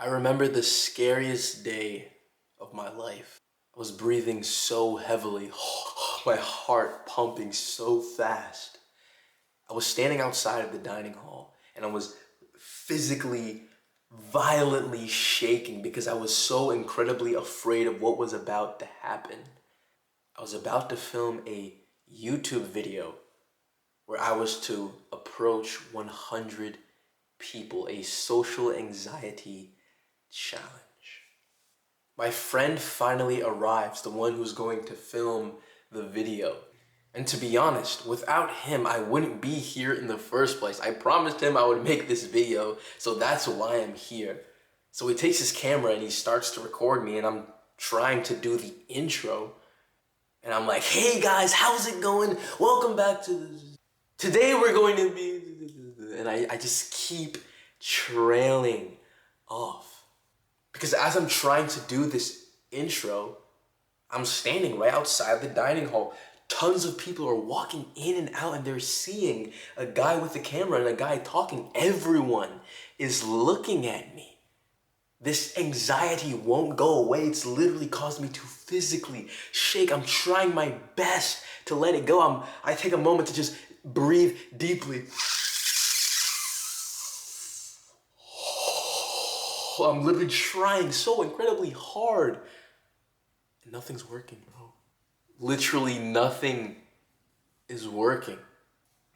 I remember the scariest day of my life. I was breathing so heavily, my heart pumping so fast. I was standing outside of the dining hall and I was physically, violently shaking because I was so incredibly afraid of what was about to happen. I was about to film a YouTube video where I was to approach 100 people, a social anxiety challenge. My friend finally arrives, the one who's going to film the video. And to be honest, without him, I wouldn't be here in the first place. I promised him I would make this video, so that's why I'm here. So he takes his camera and he starts to record me, and I'm trying to do the intro. And I'm like, hey guys, how's it going? Welcome back to... Today we're going to be... And I just keep trailing off. Because as I'm trying to do this intro, I'm standing right outside the dining hall. Tons of people are walking in and out and they're seeing a guy with a camera and a guy talking. Everyone is looking at me. This anxiety won't go away. It's literally caused me to physically shake. I'm trying my best to let it go. I take a moment to just breathe deeply. I'm literally trying so incredibly hard. And nothing's working, bro. Literally nothing is working.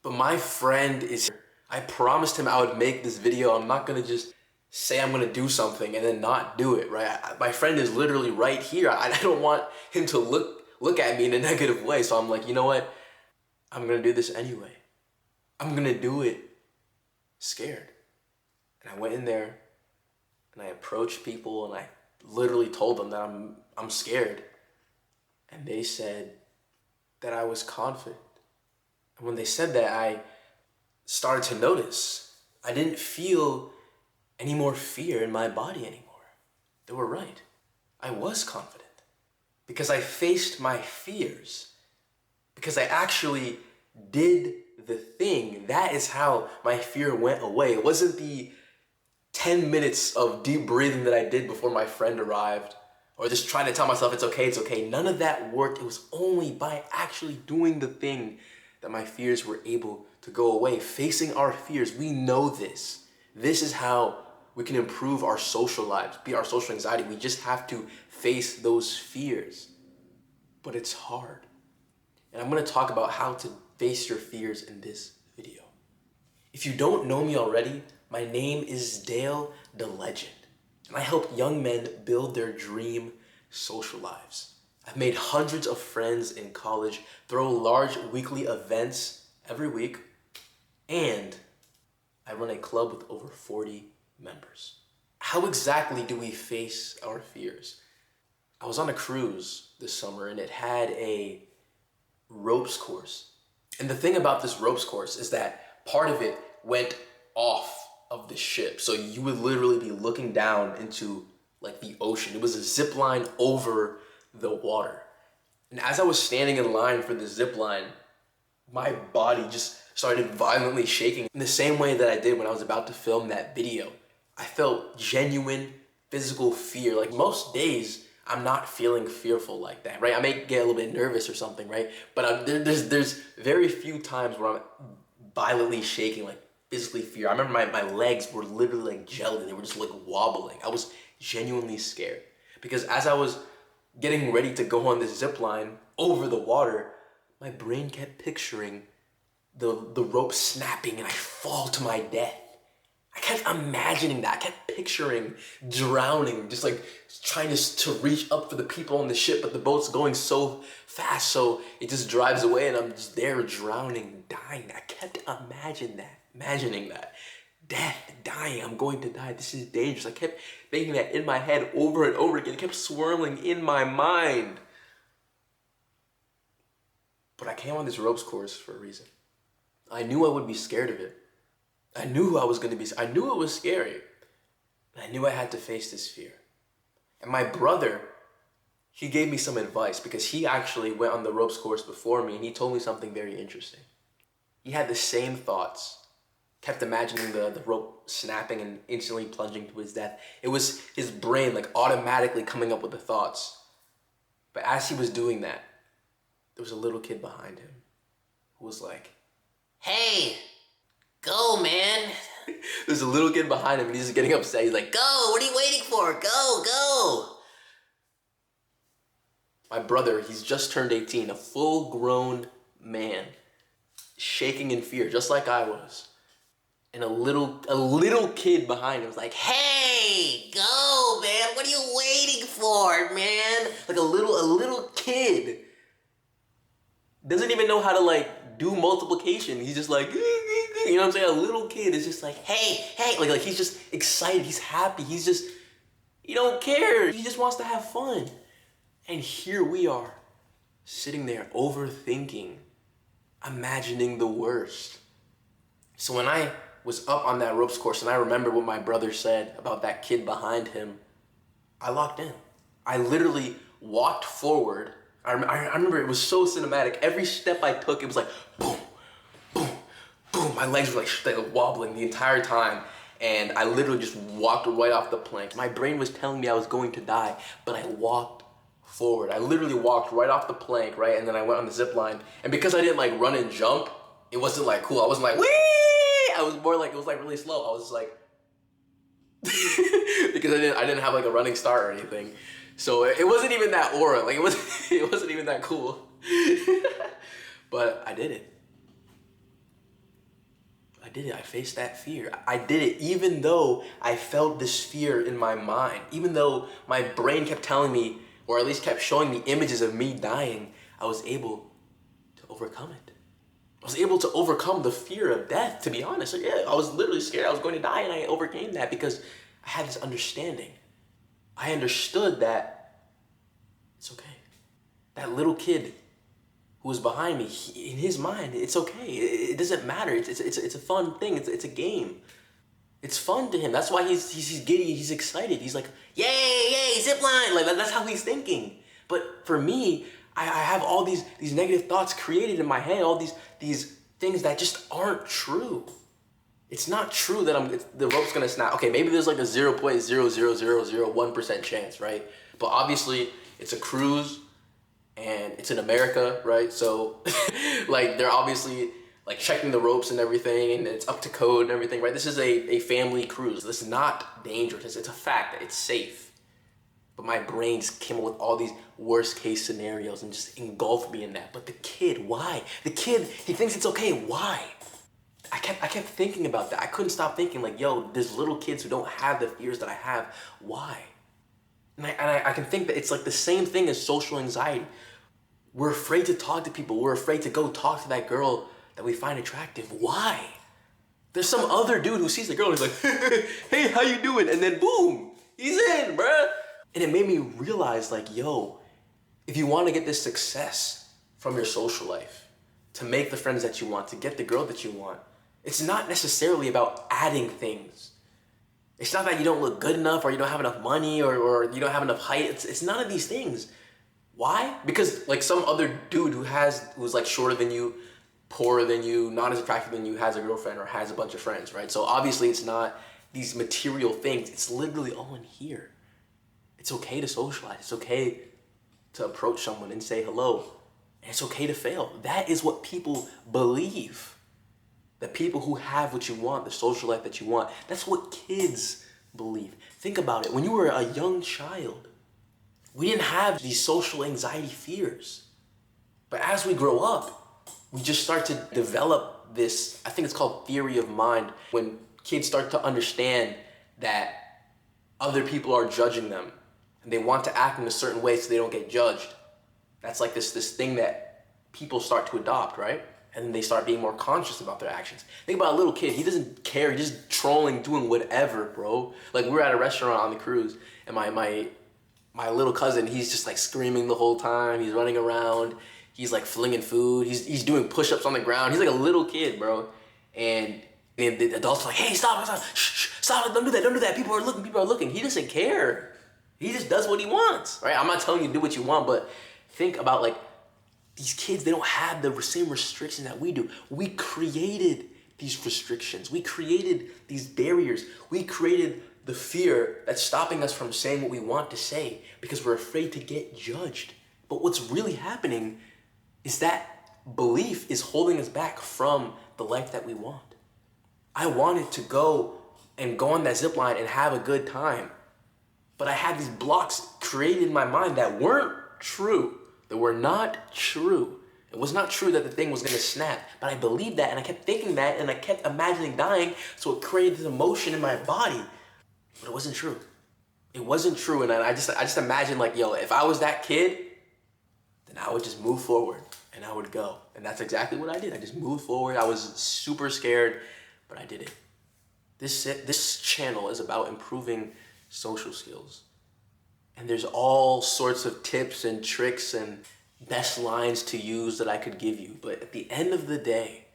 But my friend is here. I promised him I would make this video. I'm not gonna just say I'm gonna do something and then not do it, right? My friend is literally right here. I don't want him to look at me in a negative way. So I'm like, you know what? I'm gonna do this anyway. I'm gonna do it scared. And I went in there and I approached people and I literally told them that I'm scared. And they said that I was confident. And when they said that, I started to notice I didn't feel any more fear in my body anymore. They were right. I was confident because I faced my fears, because I actually did the thing. That is how my fear went away. It wasn't the 10 minutes of deep breathing that I did before my friend arrived, or just trying to tell myself it's okay. None of that worked. It was only by actually doing the thing that my fears were able to go away. Facing our fears, we know this. This is how we can improve our social lives, beat our social anxiety. We just have to face those fears. But it's hard. And I'm gonna talk about how to face your fears in this video. If you don't know me already, my name is Dale the Legend. And I help young men build their dream social lives. I've made hundreds of friends in college, throw large weekly events every week, and I run a club with over 40 members. How exactly do we face our fears? I was on a cruise this summer and it had a ropes course. And the thing about this ropes course is that part of it went off of the ship. So you would literally be looking down into like the ocean. It was a zip line over the water. And as I was standing in line for the zip line, my body just started violently shaking in the same way that I did when I was about to film that video. I felt genuine physical fear. Like most days, I'm not feeling fearful like that, right? I may get a little bit nervous or something, right? But there's very few times where I'm violently shaking, like physically fear. I remember my legs were literally like gelling. They were just like wobbling. I was genuinely scared because as I was getting ready to go on this zip line over the water, my brain kept picturing the rope snapping and I fall to my death. I kept imagining that. I kept picturing drowning, just like trying to reach up for the people on the ship, but the boat's going so fast, so it just drives away and I'm just there drowning, dying. I kept imagining that. Death, dying, I'm going to die, this is dangerous. I kept thinking that in my head over and over again. It kept swirling in my mind. But I came on this ropes course for a reason. I knew I would be scared of it. I knew I was going to be, I knew it was scary. And I knew I had to face this fear. And my brother, he gave me some advice because he actually went on the ropes course before me and he told me something very interesting. He had the same thoughts kept imagining the rope snapping and instantly plunging to his death. It was his brain like automatically coming up with the thoughts. But as he was doing that, there was a little kid behind him who was like, "Hey, go, man." There's a little kid behind him and he's just getting upset. He's like, "Go, what are you waiting for? Go, go." My brother, he's just turned 18, a full-grown man, shaking in fear, just like I was. And a little kid behind him was like, "Hey, go, man. What are you waiting for, man?" Like a little kid. Doesn't even know how to like do multiplication. He's just like, you know what I'm saying? A little kid is just like, hey, like he's just excited. He's happy. He don't care. He just wants to have fun. And here we are, sitting there overthinking, imagining the worst. So when I was up on that ropes course and I remember what my brother said about that kid behind him, I locked in. I literally walked forward. I remember it was so cinematic. Every step I took, it was like boom, boom, boom. My legs were like wobbling the entire time. And I literally just walked right off the plank. My brain was telling me I was going to die, but I walked forward. I literally walked right off the plank, right? And then I went on the zip line. And because I didn't like run and jump, it wasn't like cool. I wasn't like, whee! I was more like, it was like really slow. I was just like, because I didn't have like a running start or anything. So it wasn't even that aura. Like it wasn't even that cool. But I did it. I faced that fear. I did it even though I felt this fear in my mind. Even though my brain kept telling me, or at least kept showing me images of me dying, I was able to overcome it. I was able to overcome the fear of death, to be honest. Like, yeah, I was literally scared I was going to die, and I overcame that because I had this understanding. I understood that it's okay. That little kid who was behind me, in his mind, it's okay. It doesn't matter. It's a fun thing. It's a game. It's fun to him. That's why he's giddy. He's excited. He's like, yay, zip line. Like that's how he's thinking. But for me, I have all these negative thoughts created in my head. All these things that just aren't true. It's not true that the rope's gonna snap. Okay, maybe there's like a 0.00001% chance, right? But obviously, it's a cruise, and it's in America, right? So, like, they're obviously like checking the ropes and everything, and it's up to code and everything, right? This is a family cruise. This is not dangerous. It's a fact that it's safe. But my brain just came up with all these worst case scenarios and just engulfed me in that. But the kid, why? The kid, he thinks it's okay. Why? I kept thinking about that. I couldn't stop thinking like, yo, there's little kids who don't have the fears that I have. Why? And I can think that it's like the same thing as social anxiety. We're afraid to talk to people. We're afraid to go talk to that girl that we find attractive. Why? There's some other dude who sees the girl and he's like, hey, how you doing? And then boom, he's in, bruh. And it made me realize like, yo, if you want to get this success from your social life, to make the friends that you want, to get the girl that you want, it's not necessarily about adding things. It's not that you don't look good enough or you don't have enough money or you don't have enough height. It's none of these things. Why? Because like some other dude who's like shorter than you, poorer than you, not as attractive than you, has a girlfriend or has a bunch of friends, right? So obviously it's not these material things. It's literally all in here. It's okay to socialize. It's okay to approach someone and say hello. And it's okay to fail. That is what people believe. The people who have what you want, the social life that you want, that's what kids believe. Think about it. When you were a young child, we didn't have these social anxiety fears. But as we grow up, we just start to develop this, I think it's called theory of mind, when kids start to understand that other people are judging them and they want to act in a certain way so they don't get judged. That's like this thing that people start to adopt, right? And then they start being more conscious about their actions. Think about a little kid. He doesn't care. He's just trolling, doing whatever, bro. Like we were at a restaurant on the cruise and my little cousin, he's just like screaming the whole time. He's running around. He's like flinging food. He's doing push-ups on the ground. He's like a little kid, bro. And the adults are like, hey, stop, shh, stop, don't do that. People are looking. He doesn't care. He just does what he wants, right? I'm not telling you to do what you want, but think about like these kids, they don't have the same restrictions that we do. We created these restrictions. We created these barriers. We created the fear that's stopping us from saying what we want to say because we're afraid to get judged. But what's really happening is that belief is holding us back from the life that we want. I wanted to go on that zip line and have a good time. But I had these blocks created in my mind that weren't true, that were not true. It was not true that the thing was gonna snap, but I believed that and I kept thinking that and I kept imagining dying, so it created this emotion in my body. But it wasn't true. It wasn't true, and I just imagined like, yo, if I was that kid, then I would just move forward and I would go. And that's exactly what I did. I just moved forward. I was super scared, but I did it. This channel is about improving social skills. And there's all sorts of tips and tricks and best lines to use that I could give you. But at the end of the day,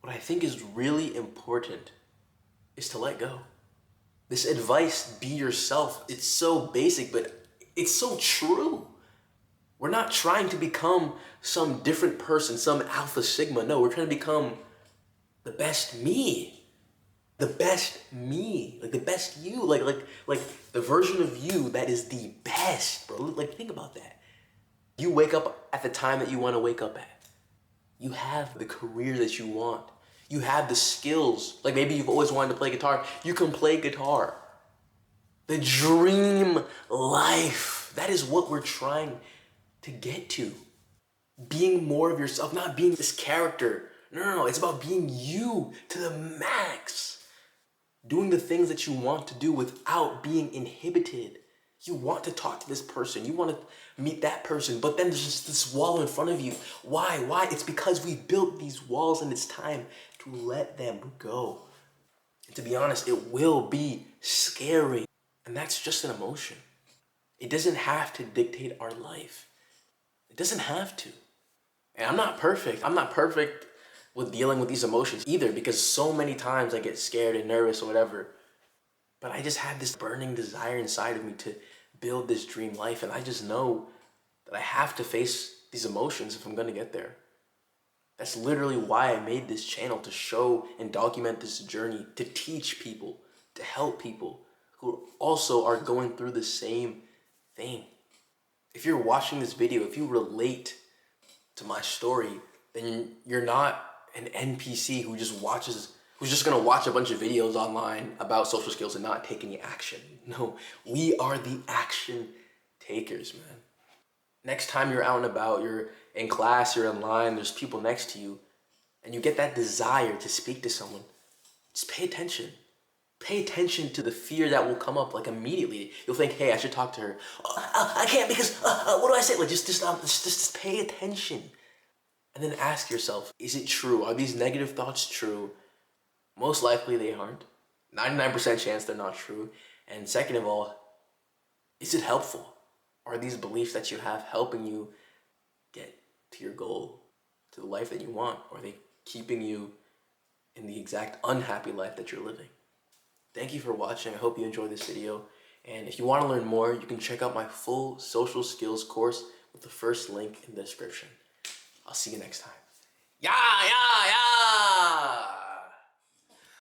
what I think is really important is to let go. This advice, be yourself, it's so basic, but it's so true. We're not trying to become some different person, some alpha sigma. No, we're trying to become the best me. The best me, like the best you, like the version of you that is the best, bro. Like, think about that. You wake up at the time that you want to wake up at. You have the career that you want. You have the skills. Like, maybe you've always wanted to play guitar. You can play guitar. The dream life. That is what we're trying to get to. Being more of yourself, not being this character. No, it's about being you to the max. Doing the things that you want to do without being inhibited. You want to talk to this person. You want to meet that person, but then there's just this wall in front of you. Why? It's because we built these walls and it's time to let them go. And to be honest, it will be scary. And that's just an emotion. It doesn't have to dictate our life. It doesn't have to. And I'm not perfect. I'm not perfect with dealing with these emotions either, because so many times I get scared and nervous or whatever. But I just have this burning desire inside of me to build this dream life, and I just know that I have to face these emotions if I'm gonna get there. That's literally why I made this channel, to show and document this journey, to teach people, to help people who also are going through the same thing. If you're watching this video, if you relate to my story, then you're not an NPC who's just gonna watch a bunch of videos online about social skills and not take any action. No, we are the action takers, man. Next time you're out and about, you're in class, you're in line, there's people next to you, and you get that desire to speak to someone, just pay attention. Pay attention to the fear that will come up, like, immediately. You'll think, hey, I should talk to her. I can't because, what do I say? Like, just pay attention. And then ask yourself, is it true? Are these negative thoughts true? Most likely they aren't. 99% chance they're not true. And second of all, is it helpful? Are these beliefs that you have helping you get to your goal, to the life that you want? Or are they keeping you in the exact unhappy life that you're living? Thank you for watching. I hope you enjoyed this video. And if you want to learn more, you can check out my full social skills course with the first link in the description. I'll see you next time. Yeah!